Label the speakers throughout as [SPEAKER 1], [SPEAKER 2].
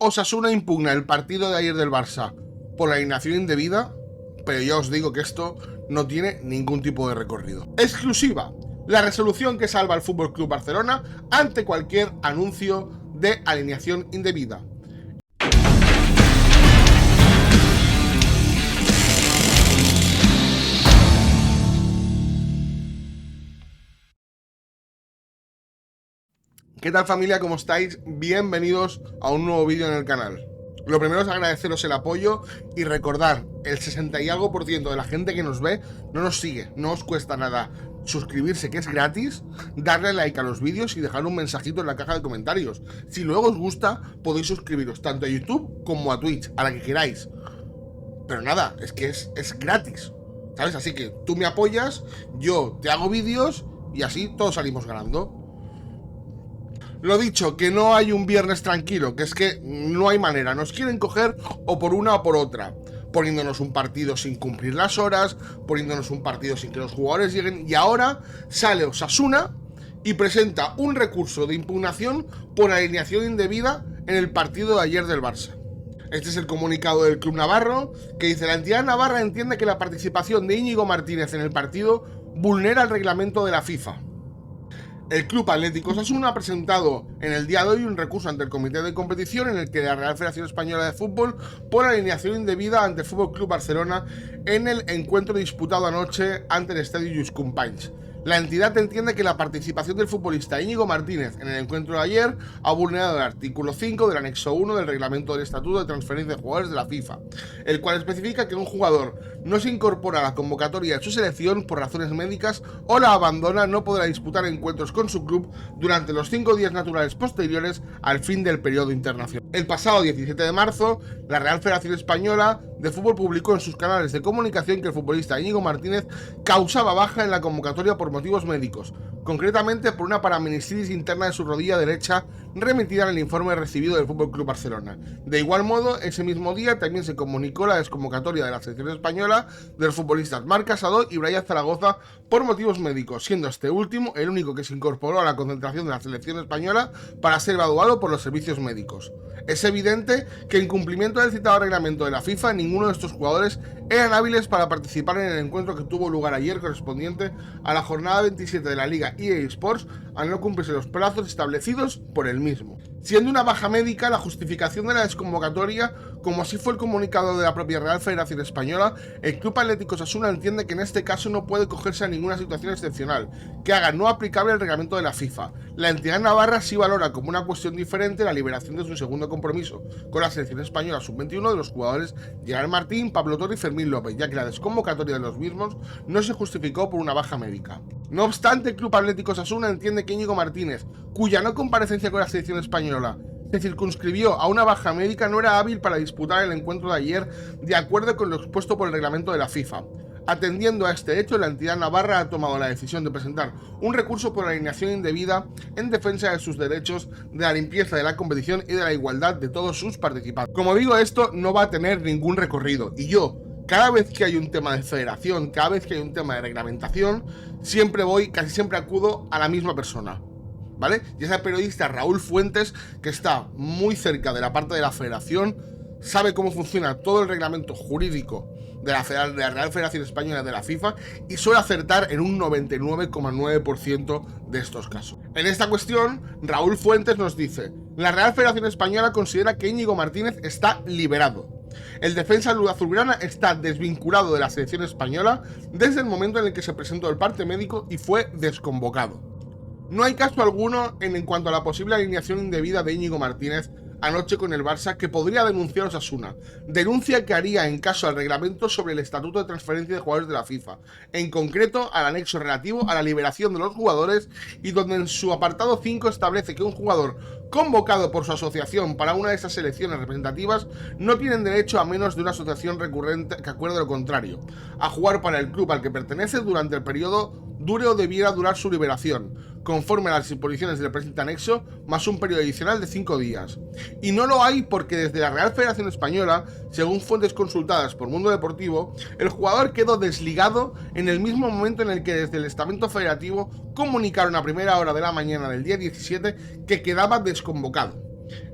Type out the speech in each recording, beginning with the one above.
[SPEAKER 1] Osasuna impugna el partido de ayer del Barça por la alineación indebida, pero ya os digo que esto no tiene ningún tipo de recorrido. Exclusiva, la resolución que salva al FC Barcelona ante cualquier anuncio de alineación indebida. ¿Qué tal, familia? ¿Cómo estáis? Bienvenidos a un nuevo vídeo en el canal. Lo primero es agradeceros el apoyo y recordar, el 60 y algo % de la gente que nos ve no nos sigue, no os cuesta nada suscribirse, que es gratis, darle like a los vídeos y dejar un mensajito en la caja de comentarios. Si luego os gusta, podéis suscribiros tanto a YouTube como a Twitch, a la que queráis. Pero nada, es que es gratis, ¿sabes? Así que tú me apoyas, yo te hago vídeos y así todos salimos ganando. Lo dicho, que no hay un viernes tranquilo, que es que no hay manera, nos quieren coger o por una o por otra, poniéndonos un partido sin cumplir las horas, poniéndonos un partido sin que los jugadores lleguen, y ahora sale Osasuna y presenta un recurso de impugnación por alineación indebida en el partido de ayer del Barça. Este es el comunicado del club navarro, que dice: la entidad navarra entiende que la participación de Íñigo Martínez en el partido vulnera el reglamento de la FIFA. El Club Atlético Osasuna ha presentado en el día de hoy un recurso ante el Comité de Competición en el que la Real Federación Española de Fútbol por alineación indebida ante el FC Barcelona en el encuentro disputado anoche ante el Estadio Lluís Companys. La entidad entiende que la participación del futbolista Íñigo Martínez en el encuentro de ayer ha vulnerado el artículo 5 del anexo 1 del reglamento del Estatuto de Transferencia de Jugadores de la FIFA, el cual especifica que un jugador no se incorpora a la convocatoria de su selección por razones médicas o la abandona, no podrá disputar encuentros con su club durante los 5 días naturales posteriores al fin del periodo internacional. El pasado 17 de marzo, la Real Federación Española de Fútbol publicó en sus canales de comunicación que el futbolista Íñigo Martínez causaba baja en la convocatoria por motivos médicos, concretamente por una paramenistis interna de su rodilla derecha, remitida en el informe recibido del FC Barcelona. De igual modo, ese mismo día también se comunicó la desconvocatoria de la selección española de los futbolistas Marc Casado y Brian Zaragoza por motivos médicos, siendo este último el único que se incorporó a la concentración de la selección española para ser evaluado por los servicios médicos. Es evidente que en cumplimiento del citado reglamento de la FIFA, ninguno de estos jugadores eran hábiles para participar en el encuentro que tuvo lugar ayer correspondiente a la jornada 27 de la Liga EA Sports, al no cumplirse los plazos establecidos por el mismo. Siendo una baja médica la justificación de la desconvocatoria, como así fue el comunicado de la propia Real Federación Española, el Club Atlético Osasuna entiende que en este caso no puede cogerse a ninguna situación excepcional que haga no aplicable el reglamento de la FIFA. La entidad navarra sí valora como una cuestión diferente la liberación de su segundo compromiso con la selección española sub-21 de los jugadores Gerard Martín, Pablo Torre y Fermín López, ya que la desconvocatoria de los mismos no se justificó por una baja médica. No obstante, el Club Atlético Osasuna entiende que Íñigo Martínez, cuya no comparecencia con la selección española se circunscribió a una baja médica, no era hábil para disputar el encuentro de ayer de acuerdo con lo expuesto por el reglamento de la FIFA. Atendiendo a este hecho, la entidad navarra ha tomado la decisión de presentar un recurso por alineación indebida en defensa de sus derechos, de la limpieza de la competición y de la igualdad de todos sus participantes. Como digo, esto no va a tener ningún recorrido y yo, cada vez que hay un tema de federación, cada vez que hay un tema de reglamentación, casi siempre acudo a la misma persona, ¿vale? Y ese periodista Raúl Fuentes, que está muy cerca de la parte de la federación, sabe cómo funciona todo el reglamento jurídico de la Real Federación Española de la FIFA y suele acertar en un 99,9% de estos casos. En esta cuestión, Raúl Fuentes nos dice: la Real Federación Española considera que Íñigo Martínez está liberado. El defensa azulgrana está desvinculado de la selección española desde el momento en el que se presentó el parte médico y fue desconvocado. No hay caso alguno en cuanto a la posible alineación indebida de Íñigo Martínez anoche con el Barça que podría denunciar Osasuna, denuncia que haría en caso al reglamento sobre el Estatuto de Transferencia de Jugadores de la FIFA, en concreto al anexo relativo a la liberación de los jugadores, y donde en su apartado 5 establece que un jugador convocado por su asociación para una de esas selecciones representativas no tienen derecho a menos de una asociación recurrente que acuerde lo contrario, a jugar para el club al que pertenece durante el periodo dure o debiera durar su liberación, conforme a las disposiciones del presente anexo, más un periodo adicional de 5 días. Y no lo hay porque desde la Real Federación Española, según fuentes consultadas por Mundo Deportivo, el jugador quedó desligado en el mismo momento en el que desde el estamento federativo comunicaron a primera hora de la mañana del día 17 que quedaba desconvocado.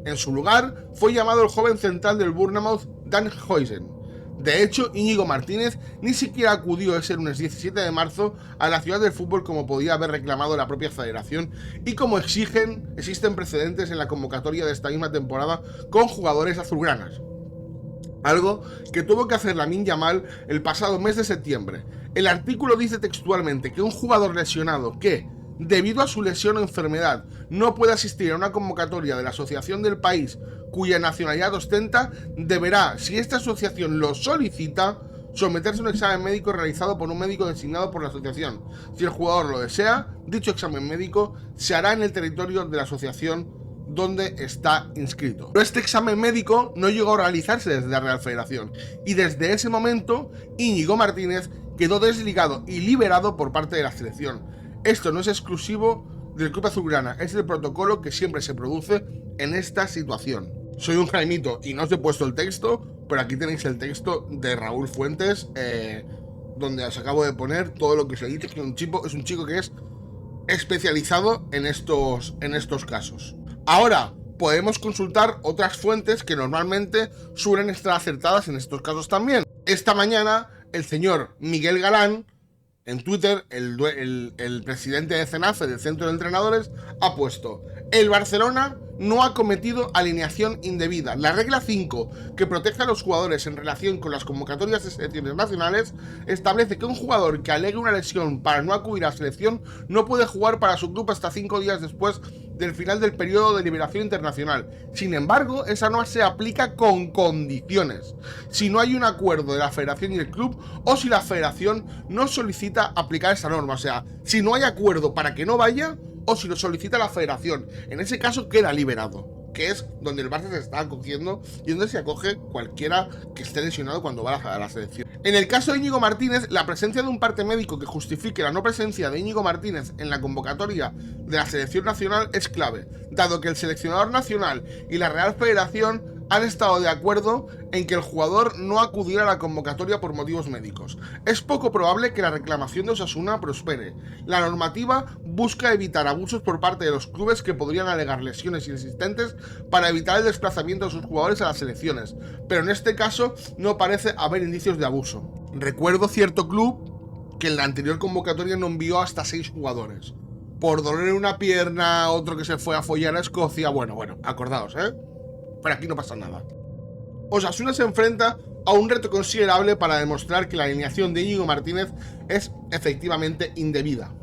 [SPEAKER 1] En su lugar, fue llamado el joven central del Bournemouth, Dan Huijsen. De hecho, Íñigo Martínez ni siquiera acudió ese lunes 17 de marzo a la ciudad del fútbol como podía haber reclamado la propia federación y como existen precedentes en la convocatoria de esta misma temporada con jugadores azulgranas. Algo que tuvo que hacer Lamine Yamal el pasado mes de septiembre. El artículo dice textualmente que un jugador lesionado que, debido a su lesión o enfermedad, no puede asistir a una convocatoria de la asociación del país cuya nacionalidad ostenta, deberá, si esta asociación lo solicita, someterse a un examen médico realizado por un médico designado por la asociación. Si el jugador lo desea, dicho examen médico se hará en el territorio de la asociación donde está inscrito. Pero este examen médico no llegó a realizarse desde la Real Federación y desde ese momento Íñigo Martínez quedó desligado y liberado por parte de la selección. Esto no es exclusivo del club azulgrana, es el protocolo que siempre se produce en esta situación. Soy un Jaimito y no os he puesto el texto, pero aquí tenéis el texto de Raúl Fuentes, donde os acabo de poner todo lo que se dice, que es un chico que es especializado en estos casos. Ahora, podemos consultar otras fuentes que normalmente suelen estar acertadas en estos casos también. Esta mañana, el señor Miguel Galán, en Twitter, el presidente de CENAFE, del Centro de Entrenadores, ha puesto: el Barcelona no ha cometido alineación indebida. La regla 5, que protege a los jugadores en relación con las convocatorias de selecciones nacionales, establece que un jugador que alegue una lesión para no acudir a la selección no puede jugar para su club hasta 5 días después del final del periodo de liberación internacional. Sin embargo, esa norma se aplica con condiciones: si no hay un acuerdo de la federación y el club, o si la federación no solicita aplicar esa norma. O sea, si no hay acuerdo para que no vaya, o si lo solicita la federación. En ese caso queda liberado, que es donde el Barça se está acogiendo y donde se acoge cualquiera que esté lesionado cuando va a la selección. En el caso de Íñigo Martínez, la presencia de un parte médico que justifique la no presencia de Íñigo Martínez en la convocatoria de la selección nacional es clave, dado que el seleccionador nacional y la Real Federación han estado de acuerdo en que el jugador no acudiera a la convocatoria por motivos médicos. Es poco probable que la reclamación de Osasuna prospere. La normativa busca evitar abusos por parte de los clubes que podrían alegar lesiones inexistentes para evitar el desplazamiento de sus jugadores a las selecciones, pero en este caso no parece haber indicios de abuso. Recuerdo cierto club que en la anterior convocatoria no envió hasta 6 jugadores. Por dolor en una pierna, otro que se fue a follar a Escocia. Bueno, acordaos, pero aquí no pasa nada. Osasuna se enfrenta a un reto considerable para demostrar que la alineación de Íñigo Martínez es efectivamente indebida.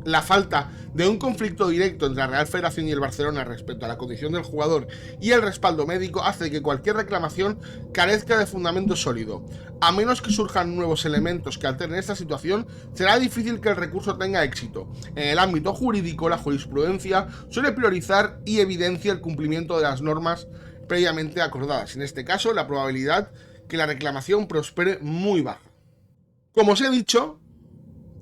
[SPEAKER 1] La falta de un conflicto directo entre la Real Federación y el Barcelona respecto a la condición del jugador y el respaldo médico hace que cualquier reclamación carezca de fundamento sólido. A menos que surjan nuevos elementos que alteren esta situación, será difícil que el recurso tenga éxito. En el ámbito jurídico, la jurisprudencia suele priorizar y evidencia el cumplimiento de las normas previamente acordadas. En este caso, la probabilidad que la reclamación prospere muy baja. Como os he dicho,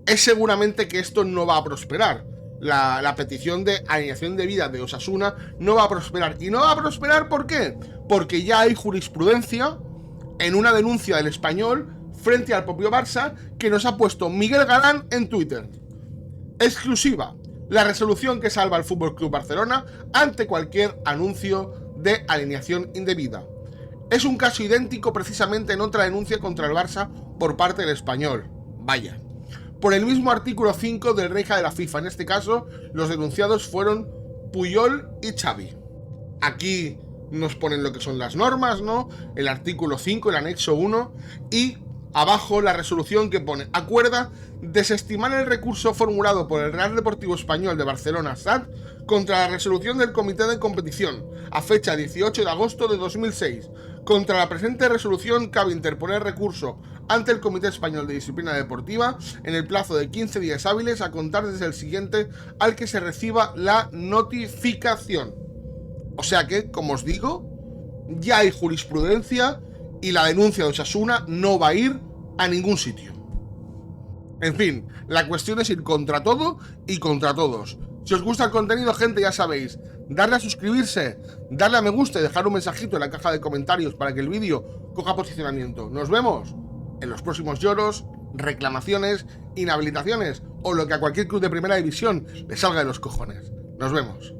[SPEAKER 1] es seguramente que esto no va a prosperar. La petición de alineación debida de Osasuna no va a prosperar. ¿Y no va a prosperar por qué? Porque ya hay jurisprudencia en una denuncia del Español frente al propio Barça que nos ha puesto Miguel Galán en Twitter. Exclusiva: la resolución que salva al FC Barcelona ante cualquier anuncio de alineación indebida. Es un caso idéntico precisamente en otra denuncia contra el Barça por parte del Español. Vaya. Por el mismo artículo 5 del Reja de la FIFA. En este caso, los denunciados fueron Puyol y Xavi. Aquí nos ponen lo que son las normas, ¿no? El artículo 5, el anexo 1, y abajo la resolución que pone: acuerda desestimar el recurso formulado por el Real Deportivo Español de Barcelona SAD contra la resolución del Comité de Competición a fecha 18 de agosto de 2006. Contra la presente resolución cabe interponer recurso ante el Comité Español de Disciplina Deportiva en el plazo de 15 días hábiles a contar desde el siguiente al que se reciba la notificación. O sea que, como os digo, ya hay jurisprudencia y la denuncia de Osasuna no va a ir a ningún sitio. En fin, la cuestión es ir contra todo y contra todos. Si os gusta el contenido, gente, ya sabéis, darle a suscribirse, darle a me gusta y dejar un mensajito en la caja de comentarios para que el vídeo coja posicionamiento. Nos vemos en los próximos lloros, reclamaciones, inhabilitaciones o lo que a cualquier club de primera división le salga de los cojones. Nos vemos.